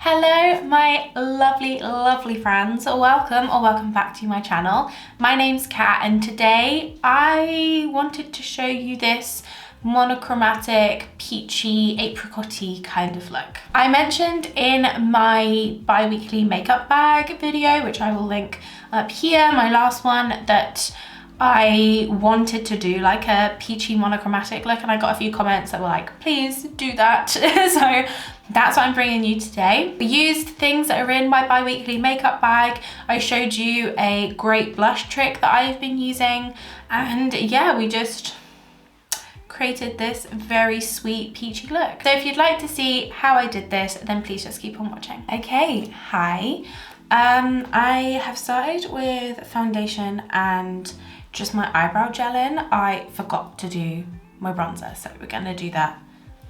Hello my lovely friends, welcome back to my channel. My name's Kat and today I wanted to show you this monochromatic, peachy, apricot-y kind of look. I mentioned in my bi-weekly makeup bag video, which I will link up here, my last one, that I wanted to do like a peachy monochromatic look, and I got a few comments that were like, please do that. So that's what I'm bringing you today. I used things that are in my bi-weekly makeup bag. I showed you a great blush trick that I've been using, and yeah, we just created this very sweet peachy look. So if you'd like to see how I did this, then please just keep on watching. Okay, hi. I have started with foundation and just my eyebrow gel in. I forgot to do my bronzer, so we're gonna do that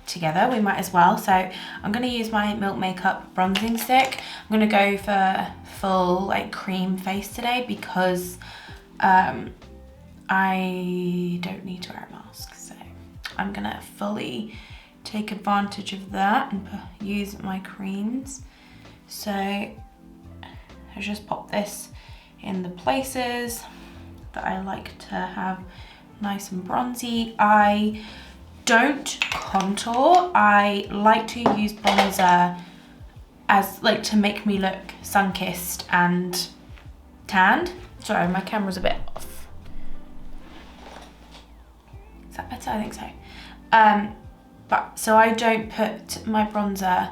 together. We might as well. So I'm gonna use my Milk Makeup bronzing stick. I'm gonna go for full like cream face today because I don't need to wear a mask. So I'm gonna fully take advantage of that and use my creams. So I just pop this in the places that I like to have nice and bronzy. I don't contour. I like to use bronzer as like to make me look sun-kissed and tanned. Sorry, my camera's a bit off. Is that better? I think so. But so I don't put my bronzer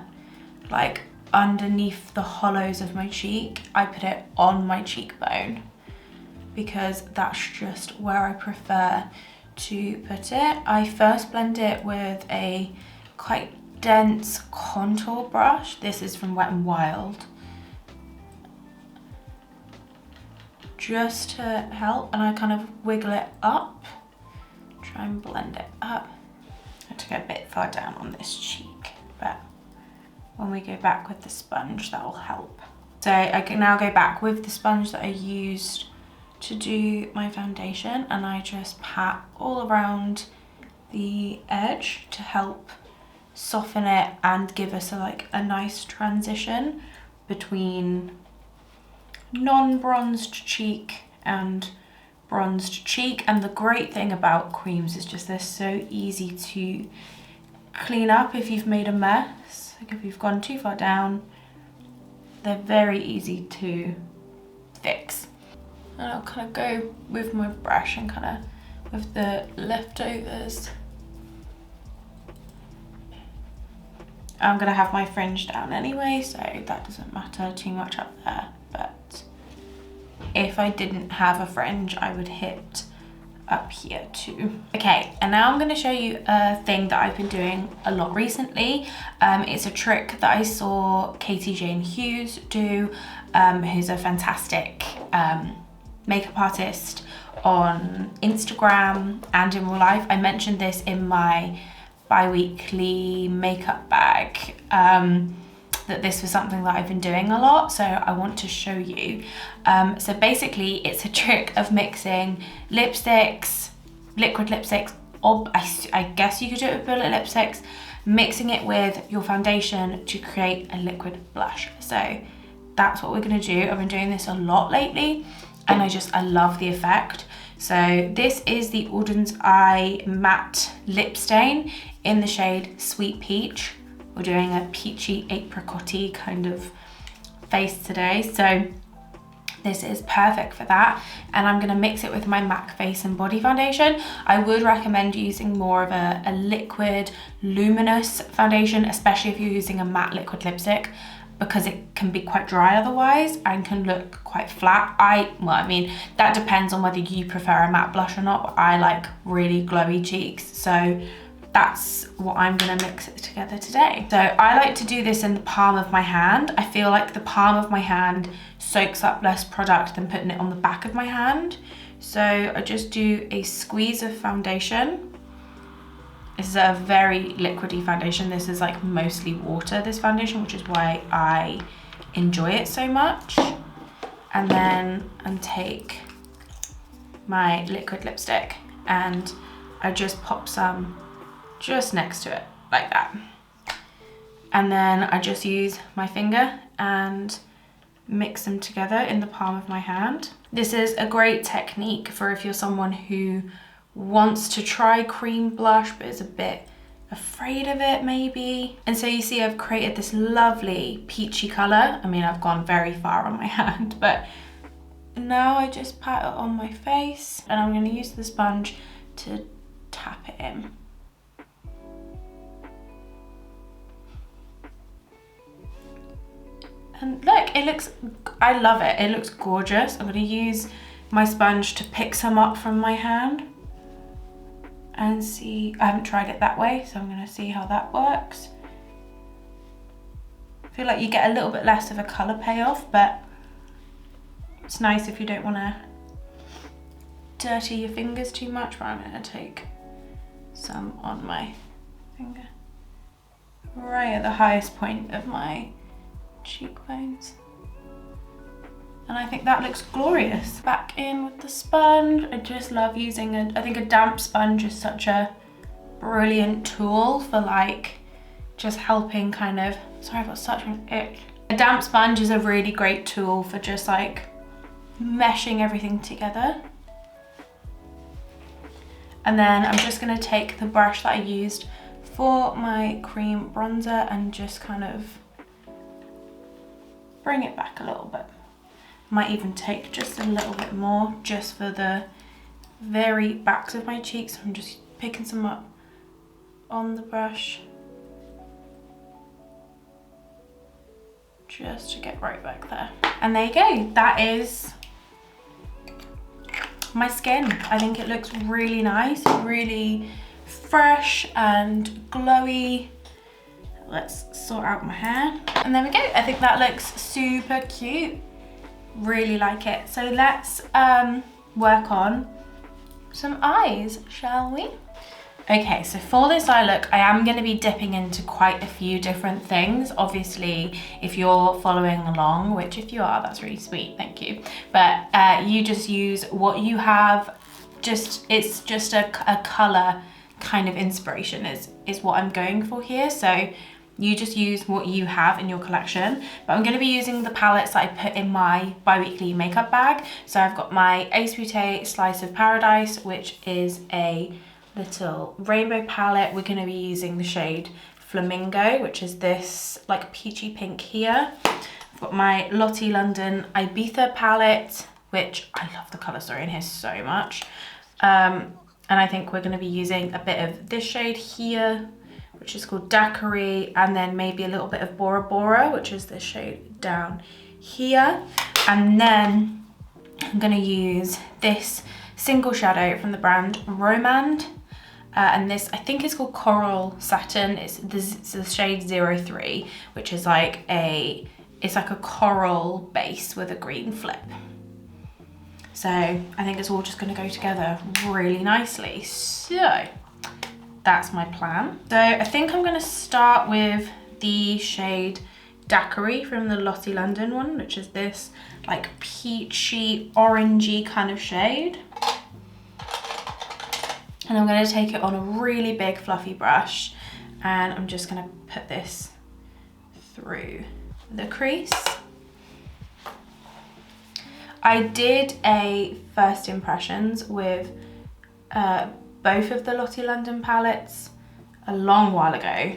like underneath the hollows of my cheek. I put it on my cheekbone because that's just where I prefer to put it. I first blend it with a quite dense contour brush. This is from Wet n Wild. Just to help, and I kind of wiggle it up, try and blend it up. I had to go a bit far down on this cheek, but when we go back with the sponge, that will help. So I can now go back with the sponge that I used to do my foundation, and I just pat all around the edge to help soften it and give us a nice transition between non-bronzed cheek and bronzed cheek. And the great thing about creams is just they're so easy to clean up if you've made a mess. Like if you've gone too far down, they're very easy to fix. And I'll kind of go with my brush and kind of with the leftovers. I'm gonna have my fringe down anyway, so that doesn't matter too much up there. But if I didn't have a fringe, I would hit up here too. Okay, and now I'm going to show you a thing that I've been doing a lot recently. It's a trick that I saw Katie Jane Hughes do, who's a fantastic makeup artist on Instagram and in real life. I mentioned this in my bi-weekly makeup bag, that this was something that I've been doing a lot, so I want to show you. So basically it's a trick of mixing lipsticks, liquid lipsticks, or I guess you could do it with bullet lipsticks, mixing it with your foundation to create a liquid blush. So that's what we're gonna do. I've been doing this a lot lately and I love the effect. So this is the Auden's Eye Matte Lip Stain in the shade Sweet Peach. We're doing a peachy, apricot-y kind of face today, so this is perfect for that. And I'm gonna mix it with my MAC Face and Body Foundation. I would recommend using more of a liquid, luminous foundation, especially if you're using a matte liquid lipstick, because it can be quite dry otherwise and can look quite flat. Well, I mean, that depends on whether you prefer a matte blush or not, but I like really glowy cheeks, so that's what I'm gonna mix it together today. So I like to do this in the palm of my hand. I feel like the palm of my hand soaks up less product than putting it on the back of my hand. So I just do a squeeze of foundation. This is a very liquidy foundation. This is like mostly water, this foundation, which is why I enjoy it so much. And then I take my liquid lipstick and I just pop some just next to it like that. And then I just use my finger and mix them together in the palm of my hand. This is a great technique for if you're someone who wants to try cream blush but is a bit afraid of it maybe. And so you see I've created this lovely peachy colour. I mean, I've gone very far on my hand, but now I just pat it on my face and I'm going to use the sponge to tap it in. And look, it looks, I love it. It looks gorgeous. I'm going to use my sponge to pick some up from my hand and see. I haven't tried it that way, so I'm going to see how that works. I feel like you get a little bit less of a colour payoff, but it's nice if you don't want to dirty your fingers too much. But I'm going to take some on my finger, right at the highest point of my cheekbones. And I think that looks glorious. Back in with the sponge. I just love using I think a damp sponge is such a brilliant tool for like just helping kind of, sorry, I've got such an itch. A damp sponge is a really great tool for just like meshing everything together. And then I'm just going to take the brush that I used for my cream bronzer and just kind of bring it back a little bit. Might even take just a little bit more just for the very backs of my cheeks. I'm just picking some up on the brush just to get right back there. And there you go, that is my skin. I think it looks really nice, really fresh and glowy. Let's sort out my hair. And there we go. I think that looks super cute. Really like it. So let's work on some eyes, shall we? Okay, so for this eye look, I am going to be dipping into quite a few different things. Obviously, if you're following along, which if you are, that's really sweet, thank you. But you just use what you have. It's just a colour kind of inspiration is what I'm going for here. So you just use what you have in your collection, but I'm going to be using the palettes that I put in my bi-weekly makeup bag. So I've got my Ace Beaute Slice of Paradise, which is a little rainbow palette. We're going to be using the shade Flamingo, which is this like peachy pink here. I've got my Lottie London Ibiza palette, which I love the colour story in here so much. And I think we're going to be using a bit of this shade here, which is called Daiquiri, and then maybe a little bit of Bora Bora, which is this shade down here. And then I'm going to use this single shadow from the brand Romand. And this, I think, is called Coral Satin. It's the shade 03, which is like it's like a coral base with a green flip. So I think it's all just going to go together really nicely. So that's my plan. So I think I'm going to start with the shade Daiquiri from the Lottie London one, which is this like peachy, orangey kind of shade. And I'm going to take it on a really big fluffy brush, and I'm just going to put this through the crease. I did a first impressions with both of the Lottie London palettes a long while ago.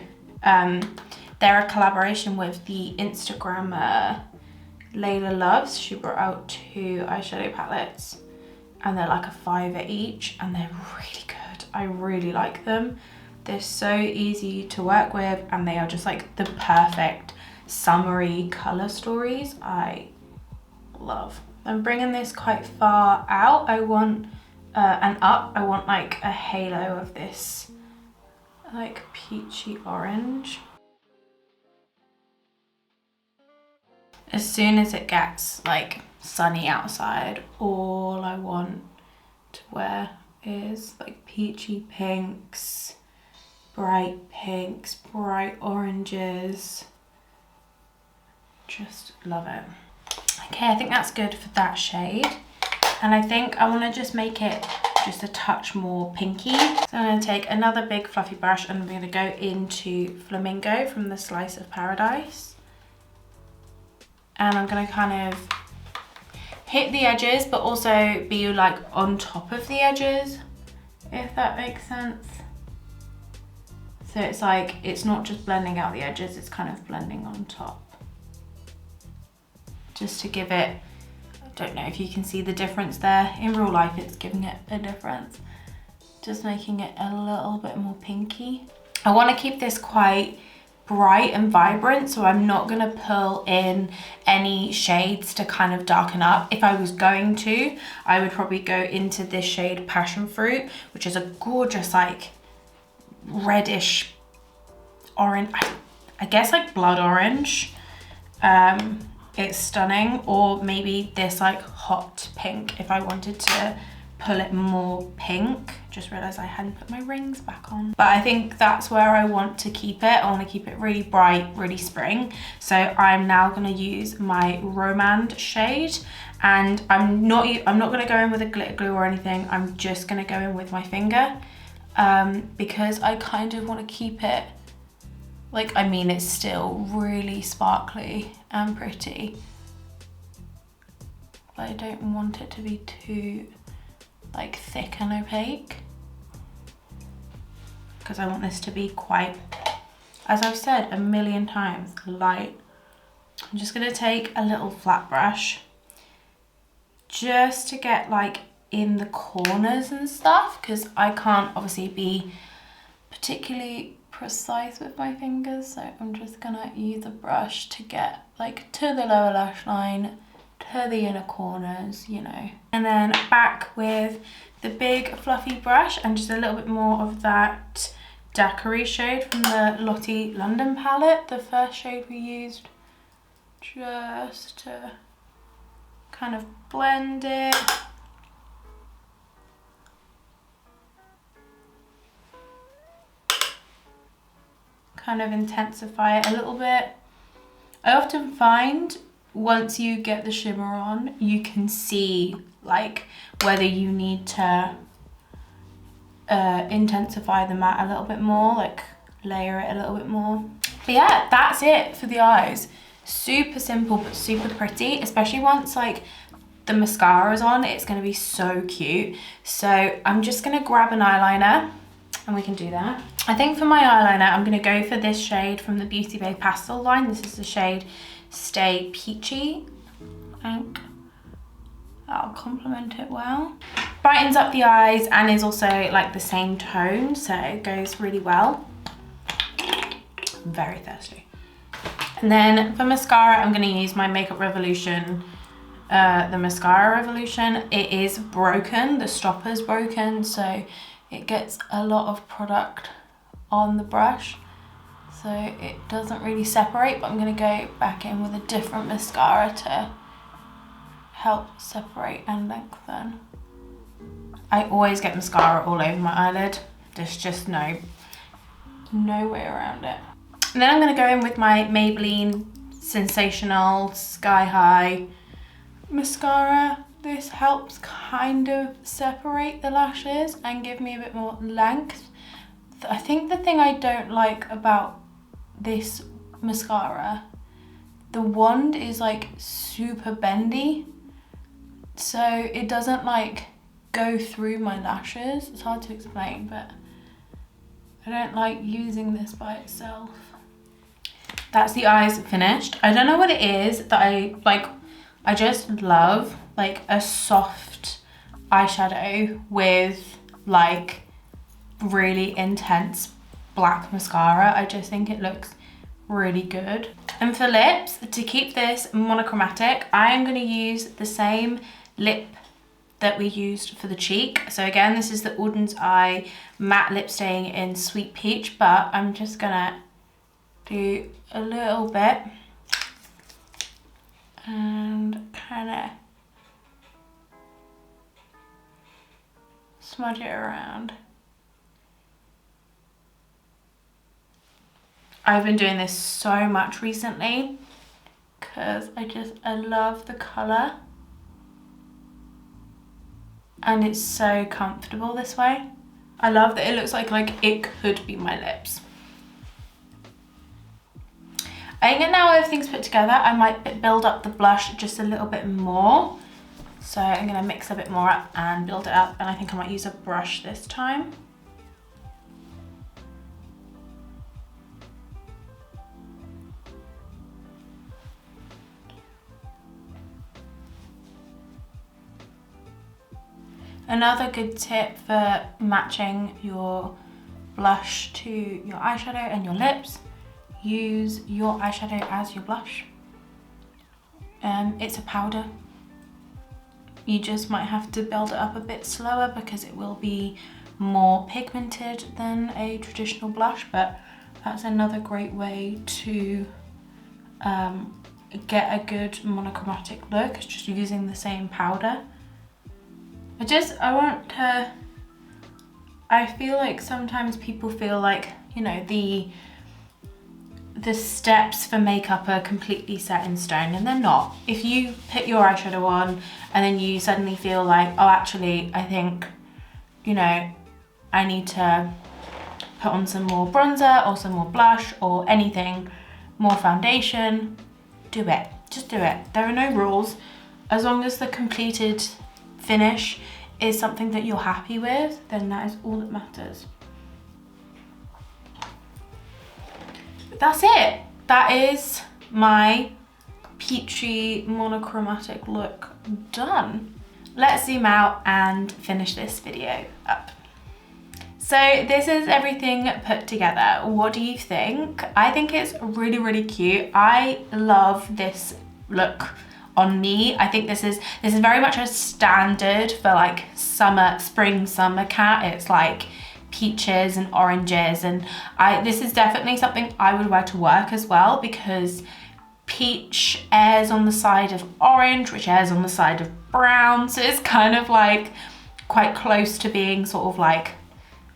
They're a collaboration with the Instagrammer Laila Loves. She brought out 2 eyeshadow palettes, and they're like a $5 each, and they're really good. I really like them. They're so easy to work with, and they are just like the perfect summery color stories. I love. I'm bringing this quite far out. I want and up. I want like a halo of this like peachy orange. As soon as it gets like sunny outside, all I want to wear is like peachy pinks, bright oranges. Just love it. Okay, I think that's good for that shade. And I think I want to just make it just a touch more pinky. So I'm going to take another big fluffy brush and I'm going to go into Flamingo from the Slice of Paradise. And I'm going to kind of hit the edges, but also be like on top of the edges, if that makes sense. So it's like, it's not just blending out the edges, it's kind of blending on top. Just to give it, I don't know if you can see the difference there. In real life, it's giving it a difference. Just making it a little bit more pinky. I want to keep this quite bright and vibrant, so I'm not going to pull in any shades to kind of darken up. If I was going to, I would probably go into this shade Passion Fruit, which is a gorgeous like reddish orange, I guess like blood orange. It's stunning. Or maybe this like hot pink if I wanted to pull it more pink. Just realized I hadn't put my rings back on. But I think that's where I want to keep it. I want to keep it really bright, really spring. So I'm now going to use my Romand shade, and I'm not going to go in with a glitter glue or anything. I'm just going to go in with my finger, because I kind of want to keep it like, I mean, it's still really sparkly and pretty, but I don't want it to be too like thick and opaque, because I want this to be quite, as I've said a million times, light. I'm just going to take a little flat brush just to get like in the corners and stuff, because I can't obviously be particularly precise with my fingers, so I'm just gonna use a brush to get like to the lower lash line, to the inner corners, you know. And then back with the big fluffy brush and just a little bit more of that daiquiri shade from the Lottie London palette, the first shade we used, just to kind of blend it. Kind of intensify it a little bit. I often find once you get the shimmer on, you can see like whether you need to intensify the matte a little bit more, like layer it a little bit more. But yeah, that's it for the eyes. Super simple but super pretty, especially once like the mascara is on. It's going to be so cute. So I'm just going to grab an eyeliner and we can do that. I think for my eyeliner, I'm going to go for this shade from the Beauty Bay pastel line. This is the shade Stay Peachy. I think that'll complement it well. Brightens up the eyes and is also like the same tone, so it goes really well. I'm very thirsty. And then for mascara, I'm going to use my Makeup Revolution, the Mascara Revolution. It is broken, the stopper's broken, so it gets a lot of product on the brush, so it doesn't really separate, but I'm going to go back in with a different mascara to help separate and lengthen. I always get mascara all over my eyelid. There's just no way around it. And then I'm going to go in with my Maybelline Sensational Sky High mascara. This helps kind of separate the lashes and give me a bit more length. I think the thing I don't like about this mascara, the wand is like super bendy, so it doesn't like go through my lashes. It's hard to explain, but I don't like using this by itself. That's the eyes finished. I don't know what it is that I like. I just love like a soft eyeshadow with like really intense black mascara. I just think it looks really good. And for lips, to keep this monochromatic, I am going to use the same lip that we used for the cheek. So again, this is the Auden's Eye matte lip stain in Sweet Peach, but I'm just gonna do a little bit and kind of smudge it around. I've been doing this so much recently because I love the colour. and it's so comfortable this way. I love that it looks like it could be my lips. I think now everything's put together, I might build up the blush just a little bit more. So I'm gonna mix a bit more up and build it up, and I think I might use a brush this time. Another good tip for matching your blush to your eyeshadow and your lips, use your eyeshadow as your blush. It's a powder. You just might have to build it up a bit slower because it will be more pigmented than a traditional blush, but that's another great way to get a good monochromatic look. It's just using the same powder. I feel like sometimes people feel like, you know, the steps for makeup are completely set in stone, and they're not. If you put your eyeshadow on and then you suddenly feel like, oh, actually, I think, you know, I need to put on some more bronzer or some more blush or anything, more foundation, do it. Just do it. There are no rules. As long as the completed finish is something that you're happy with, then that is all that matters. That's it. That is my peachy monochromatic look done. Let's zoom out and finish this video up. So this is everything put together. What do you think? I think it's really, really cute. I love this look on me. I think this is very much a standard for like spring summer cat. It's like peaches and oranges, and this is definitely something I would wear to work as well, because peach airs on the side of orange, which airs on the side of brown, so it's kind of like quite close to being sort of like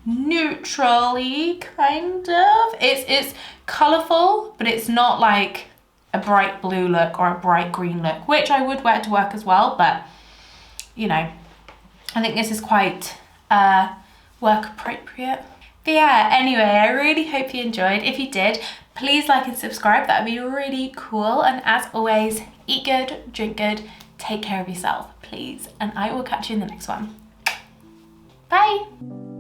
neutrally kind of. It's colourful, but it's not like a bright blue look or a bright green look, which I would wear to work as well, but you know, I think this is quite work appropriate. But yeah, anyway, I really hope you enjoyed. If you did, please like and subscribe. That would be really cool. And as always, eat good, drink good, take care of yourself, please. And I will catch you in the next one. Bye.